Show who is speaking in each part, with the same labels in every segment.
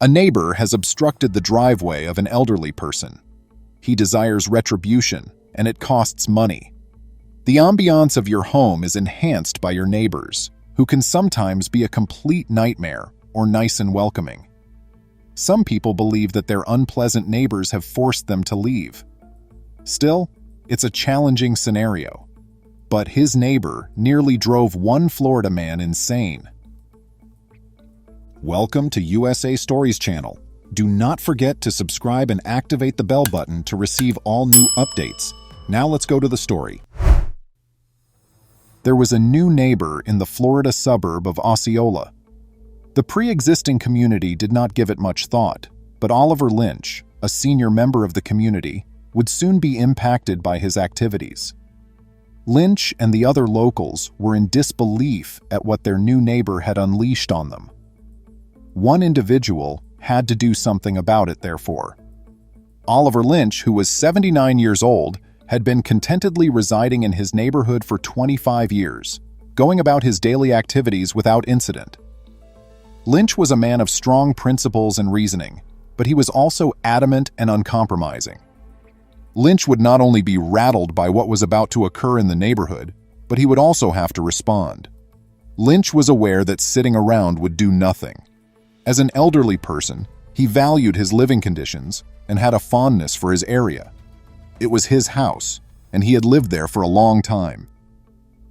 Speaker 1: A neighbor has obstructed the driveway of an elderly person. He desires retribution, and it costs money. The ambiance of your home is enhanced by your neighbors, who can sometimes be a complete nightmare or nice and welcoming. Some people believe that their unpleasant neighbors have forced them to leave. Still, it's a challenging scenario. But his neighbor nearly drove one Florida man insane. Welcome to USA Stories channel. Do not forget to subscribe and activate the bell button to receive all new updates. Now let's go to the story. There was a new neighbor in the Florida suburb of Osceola. The pre-existing community did not give it much thought, but Oliver Lynch, a senior member of the community, would soon be impacted by his activities. Lynch and the other locals were in disbelief at what their new neighbor had unleashed on them. One individual had to do something about it, therefore. Oliver Lynch, who was 79 years old, had been contentedly residing in his neighborhood for 25 years, going about his daily activities without incident. Lynch was a man of strong principles and reasoning, but he was also adamant and uncompromising. Lynch would not only be rattled by what was about to occur in the neighborhood, but he would also have to respond. Lynch was aware that sitting around would do nothing. As an elderly person, he valued his living conditions and had a fondness for his area. It was his house, and he had lived there for a long time.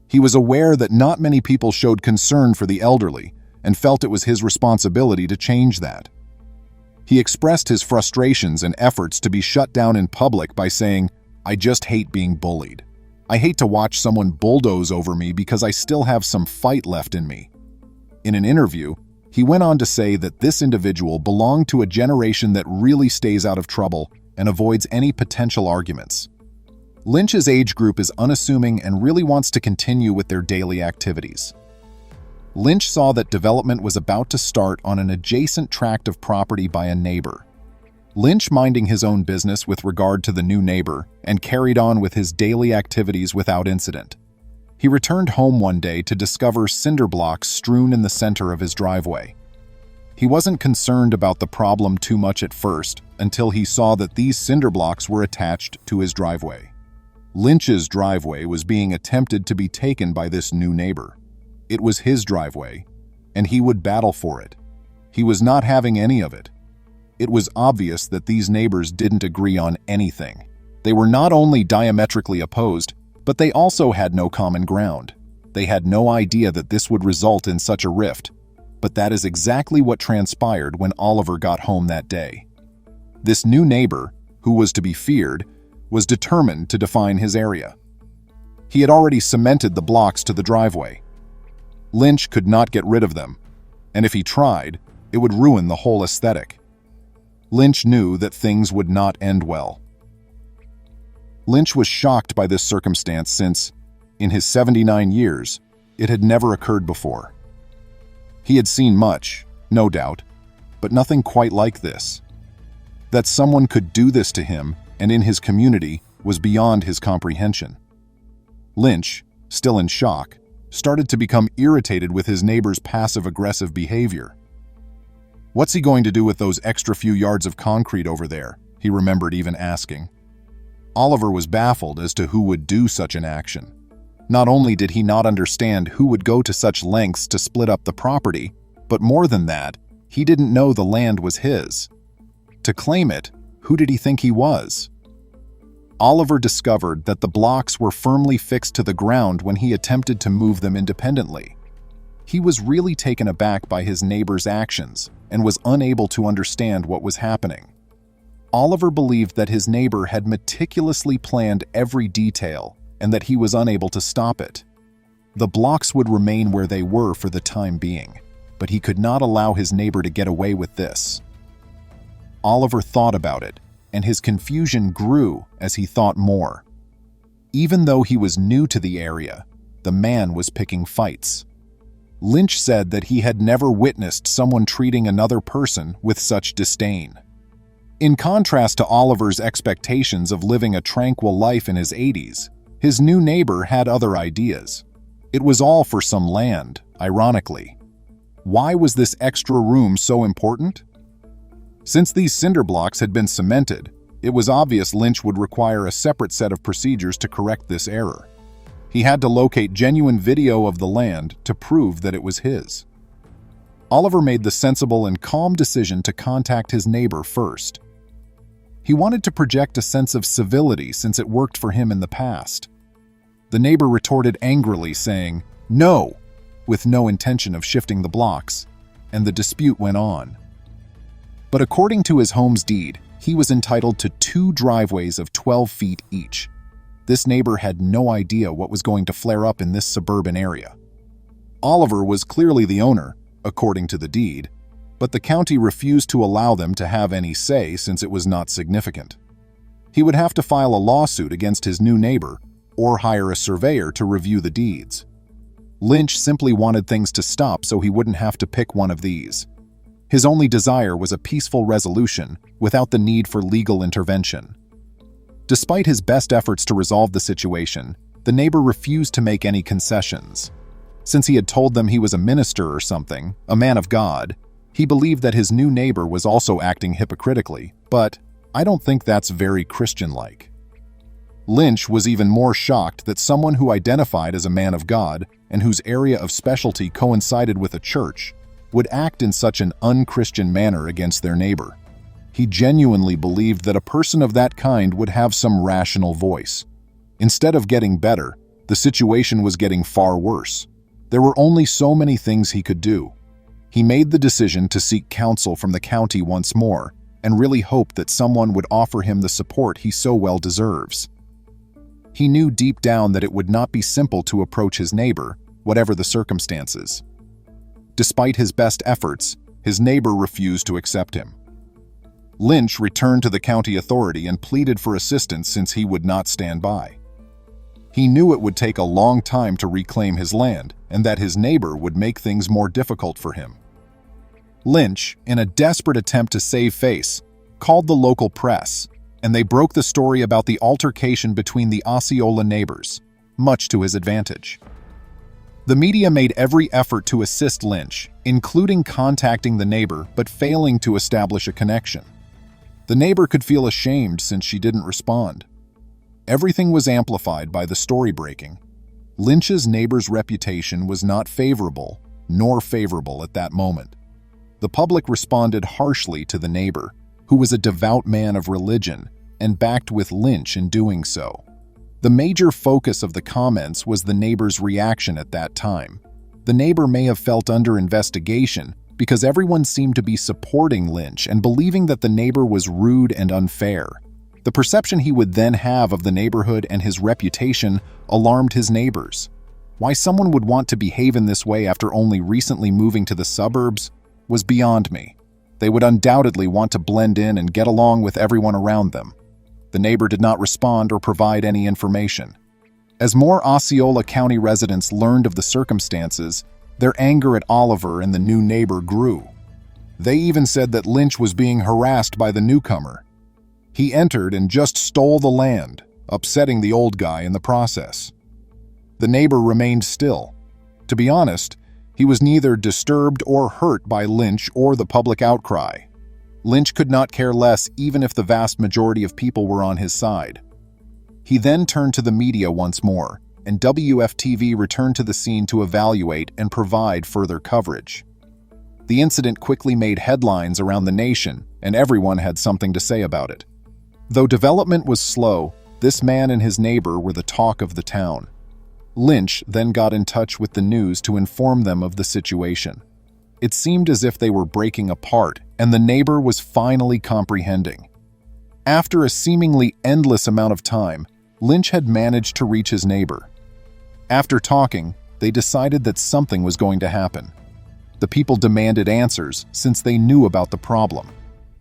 Speaker 1: He was aware that not many people showed concern for the elderly and felt it was his responsibility to change that. He expressed his frustrations and efforts to be shut down in public by saying, "I just hate being bullied. I hate to watch someone bulldoze over me because I still have some fight left in me." In an interview, he went on to say that this individual belonged to a generation that really stays out of trouble and avoids any potential arguments. Lynch's age group is unassuming and really wants to continue with their daily activities. Lynch saw that development was about to start on an adjacent tract of property by a neighbor. Lynch, minding his own business with regard to the new neighbor, and carried on with his daily activities without incident. He returned home one day to discover cinder blocks strewn in the center of his driveway. He wasn't concerned about the problem too much at first until he saw that these cinder blocks were attached to his driveway. Lynch's driveway was being attempted to be taken by this new neighbor. It was his driveway, and he would battle for it. He was not having any of it. It was obvious that these neighbors didn't agree on anything. They were not only diametrically opposed, but they also had no common ground. They had no idea that this would result in such a rift, but that is exactly what transpired when Oliver got home that day. This new neighbor, who was to be feared, was determined to define his area. He had already cemented the blocks to the driveway. Lynch could not get rid of them, and if he tried, it would ruin the whole aesthetic. Lynch knew that things would not end well. Lynch was shocked by this circumstance since, in his 79 years, it had never occurred before. He had seen much, no doubt, but nothing quite like this. That someone could do this to him and in his community was beyond his comprehension. Lynch, still in shock, started to become irritated with his neighbor's passive-aggressive behavior. "What's he going to do with those extra few yards of concrete over there?" he remembered even asking. Oliver was baffled as to who would do such an action. Not only did he not understand who would go to such lengths to split up the property, but more than that, he didn't know the land was his. To claim it, who did he think he was? Oliver discovered that the blocks were firmly fixed to the ground when he attempted to move them independently. He was really taken aback by his neighbor's actions and was unable to understand what was happening. Oliver believed that his neighbor had meticulously planned every detail and that he was unable to stop it. The blocks would remain where they were for the time being, but he could not allow his neighbor to get away with this. Oliver thought about it, and his confusion grew as he thought more. Even though he was new to the area, the man was picking fights. Lynch said that he had never witnessed someone treating another person with such disdain. In contrast to Oliver's expectations of living a tranquil life in his 80s, his new neighbor had other ideas. It was all for some land, ironically. Why was this extra room so important? Since these cinder blocks had been cemented, it was obvious Lynch would require a separate set of procedures to correct this error. He had to locate genuine video of the land to prove that it was his. Oliver made the sensible and calm decision to contact his neighbor first. He wanted to project a sense of civility since it worked for him in the past. The neighbor retorted angrily, saying, "No," with no intention of shifting the blocks, and the dispute went on. But according to his home's deed, he was entitled to 2 driveways of 12 feet each. This neighbor had no idea what was going to flare up in this suburban area. Oliver was clearly the owner, according to the deed, but the county refused to allow them to have any say since it was not significant. He would have to file a lawsuit against his new neighbor or hire a surveyor to review the deeds. Lynch simply wanted things to stop so he wouldn't have to pick one of these. His only desire was a peaceful resolution without the need for legal intervention. Despite his best efforts to resolve the situation, the neighbor refused to make any concessions. Since he had told them he was a minister or something, a man of God, he believed that his new neighbor was also acting hypocritically, but I don't think that's very Christian-like. Lynch was even more shocked that someone who identified as a man of God and whose area of specialty coincided with a church would act in such an un-Christian manner against their neighbor. He genuinely believed that a person of that kind would have some rational voice. Instead of getting better, the situation was getting far worse. There were only so many things he could do. He made the decision to seek counsel from the county once more and really hoped that someone would offer him the support he so well deserves. He knew deep down that it would not be simple to approach his neighbor, whatever the circumstances. Despite his best efforts, his neighbor refused to accept him. Lynch returned to the county authority and pleaded for assistance since he would not stand by. He knew it would take a long time to reclaim his land and that his neighbor would make things more difficult for him. Lynch, in a desperate attempt to save face, called the local press, and they broke the story about the altercation between the Osceola neighbors, much to his advantage. The media made every effort to assist Lynch, including contacting the neighbor but failing to establish a connection. The neighbor could feel ashamed since she didn't respond. Everything was amplified by the story breaking. Lynch's neighbor's reputation was not favorable, nor favorable at that moment. The public responded harshly to the neighbor, who was a devout man of religion, and backed with Lynch in doing so. The major focus of the comments was the neighbor's reaction at that time. The neighbor may have felt under investigation because everyone seemed to be supporting Lynch and believing that the neighbor was rude and unfair. The perception he would then have of the neighborhood and his reputation alarmed his neighbors. Why someone would want to behave in this way after only recently moving to the suburbs was beyond me. They would undoubtedly want to blend in and get along with everyone around them. The neighbor did not respond or provide any information. As more Osceola County residents learned of the circumstances, their anger at Oliver and the new neighbor grew. They even said that Lynch was being harassed by the newcomer. He entered and just stole the land, upsetting the old guy in the process. The neighbor remained still. To be honest, he was neither disturbed or hurt by Lynch or the public outcry. Lynch could not care less even if the vast majority of people were on his side. He then turned to the media once more, and WFTV returned to the scene to evaluate and provide further coverage. The incident quickly made headlines around the nation, and everyone had something to say about it. Though development was slow, this man and his neighbor were the talk of the town. Lynch then got in touch with the news to inform them of the situation. It seemed as if they were breaking apart, and the neighbor was finally comprehending. After a seemingly endless amount of time, Lynch had managed to reach his neighbor. After talking, they decided that something was going to happen. The people demanded answers since they knew about the problem.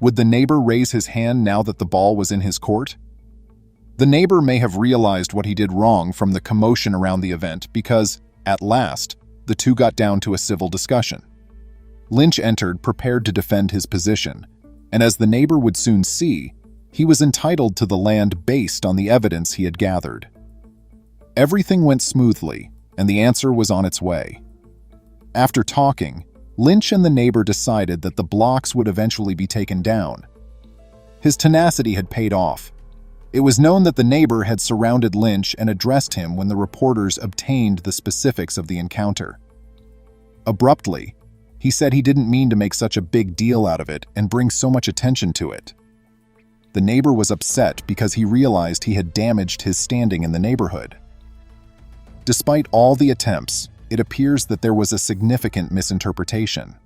Speaker 1: Would the neighbor raise his hand now that the ball was in his court? The neighbor may have realized what he did wrong from the commotion around the event because, at last, the two got down to a civil discussion. Lynch entered prepared to defend his position, and as the neighbor would soon see, he was entitled to the land based on the evidence he had gathered. Everything went smoothly, and the answer was on its way. After talking, Lynch and the neighbor decided that the blocks would eventually be taken down. His tenacity had paid off. It was known that the neighbor had surrounded Lynch and addressed him when the reporters obtained the specifics of the encounter. Abruptly, he said he didn't mean to make such a big deal out of it and bring so much attention to it. The neighbor was upset because he realized he had damaged his standing in the neighborhood. Despite all the attempts, it appears that there was a significant misinterpretation.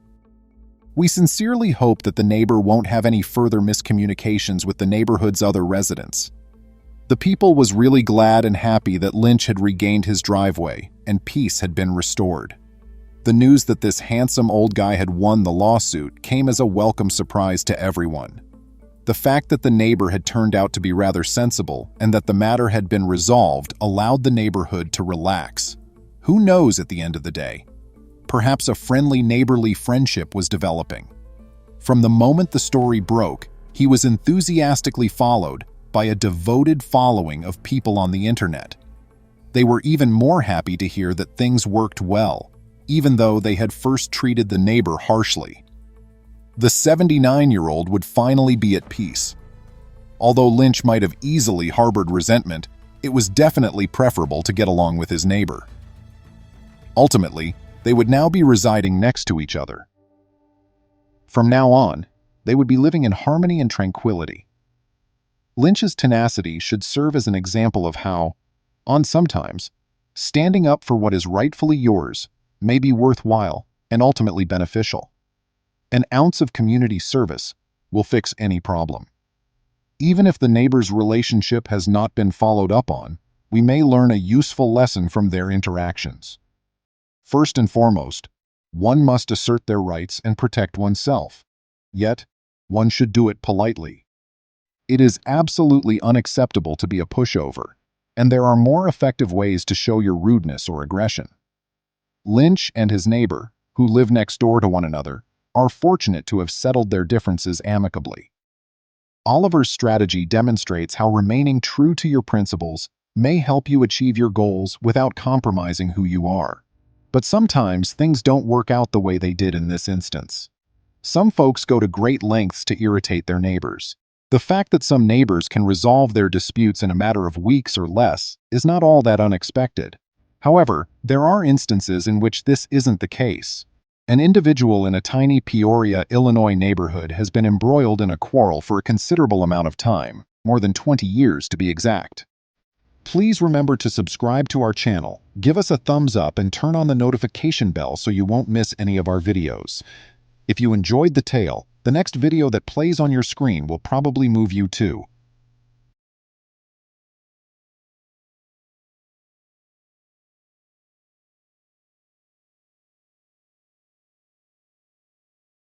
Speaker 1: We sincerely hope that the neighbor won't have any further miscommunications with the neighborhood's other residents. The people was really glad and happy that Lynch had regained his driveway and peace had been restored. The news that this handsome old guy had won the lawsuit came as a welcome surprise to everyone. The fact that the neighbor had turned out to be rather sensible and that the matter had been resolved allowed the neighborhood to relax. Who knows at the end of the day? Perhaps a friendly neighborly friendship was developing. From the moment the story broke, he was enthusiastically followed by a devoted following of people on the internet. They were even more happy to hear that things worked well, even though they had first treated the neighbor harshly. The 79-year-old would finally be at peace. Although Lynch might have easily harbored resentment, it was definitely preferable to get along with his neighbor. Ultimately, they would now be residing next to each other. From now on, they would be living in harmony and tranquility. Lynch's tenacity should serve as an example of how, sometimes, standing up for what is rightfully yours may be worthwhile and ultimately beneficial. An ounce of community service will fix any problem. Even if the neighbor's relationship has not been followed up on, we may learn a useful lesson from their interactions. First and foremost, one must assert their rights and protect oneself. Yet, one should do it politely. It is absolutely unacceptable to be a pushover, and there are more effective ways to show your rudeness or aggression. Lynch and his neighbor, who live next door to one another, are fortunate to have settled their differences amicably. Oliver's strategy demonstrates how remaining true to your principles may help you achieve your goals without compromising who you are. But sometimes things don't work out the way they did in this instance. Some folks go to great lengths to irritate their neighbors. The fact that some neighbors can resolve their disputes in a matter of weeks or less is not all that unexpected. However, there are instances in which this isn't the case. An individual in a tiny Peoria, Illinois neighborhood has been embroiled in a quarrel for a considerable amount of time, more than 20 years to be exact. Please remember to subscribe to our channel, give us a thumbs up, and turn on the notification bell so you won't miss any of our videos. If you enjoyed the tale, the next video that plays on your screen will probably move you too.